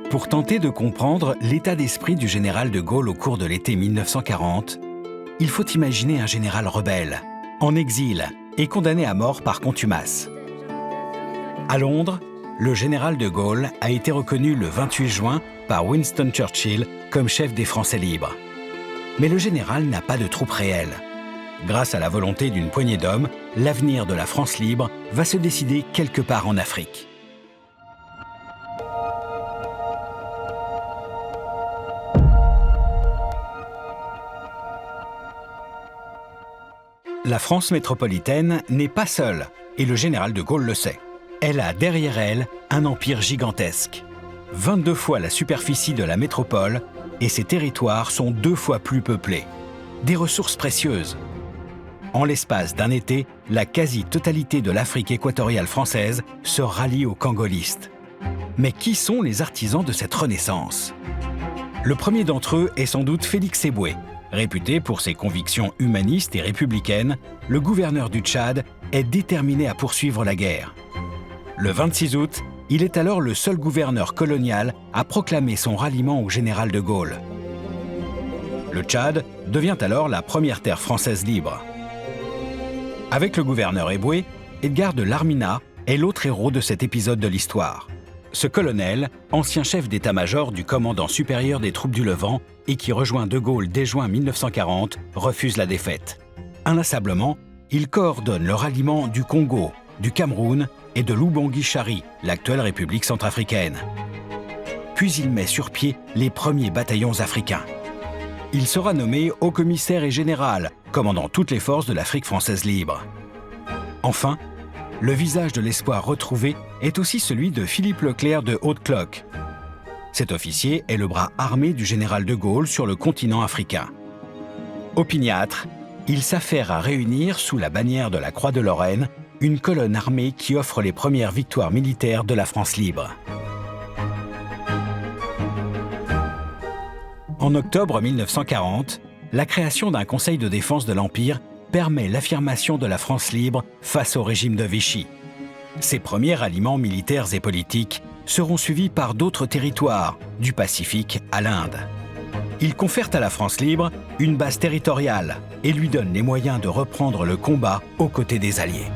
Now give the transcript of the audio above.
Pour tenter de comprendre l'état d'esprit du général de Gaulle au cours de l'été 1940, il faut imaginer un général rebelle, en exil et condamné à mort par contumace. À Londres, le général de Gaulle a été reconnu le 28 juin par Winston Churchill comme chef des Français libres. Mais le général n'a pas de troupes réelles. Grâce à la volonté d'une poignée d'hommes, l'avenir de la France libre va se décider quelque part en Afrique. La France métropolitaine n'est pas seule, et le général de Gaulle le sait. Elle a derrière elle un empire gigantesque. 22 fois la superficie de la métropole, et ses territoires sont 2 fois plus peuplés. Des ressources précieuses. En l'espace d'un été, la quasi-totalité de l'Afrique équatoriale française se rallie aux camps gaullistes. Mais qui sont les artisans de cette renaissance? Le premier d'entre eux est sans doute Félix Éboué. Réputé pour ses convictions humanistes et républicaines, le gouverneur du Tchad est déterminé à poursuivre la guerre. Le 26 août, il est alors le seul gouverneur colonial à proclamer son ralliement au général de Gaulle. Le Tchad devient alors la première terre française libre. Avec le gouverneur Éboué, Edgar de Larminat est l'autre héros de cet épisode de l'histoire. Ce colonel, ancien chef d'état-major du commandant supérieur des troupes du Levant et qui rejoint de Gaulle dès juin 1940, refuse la défaite. Inlassablement, il coordonne le ralliement du Congo, du Cameroun et de l'Oubangui-Chari, l'actuelle République centrafricaine. Puis il met sur pied les premiers bataillons africains. Il sera nommé haut-commissaire et général, commandant toutes les forces de l'Afrique française libre. Enfin, le visage de l'espoir retrouvé est aussi celui de Philippe Leclerc de Haute-Cloque. Cet officier est le bras armé du général de Gaulle sur le continent africain. Opiniâtre, il s'affaire à réunir sous la bannière de la Croix de Lorraine une colonne armée qui offre les premières victoires militaires de la France libre. En octobre 1940, la création d'un conseil de défense de l'Empire permet l'affirmation de la France libre face au régime de Vichy. Ces premiers ralliements militaires et politiques seront suivis par d'autres territoires, du Pacifique à l'Inde. Ils confèrent à la France libre une base territoriale et lui donnent les moyens de reprendre le combat aux côtés des Alliés.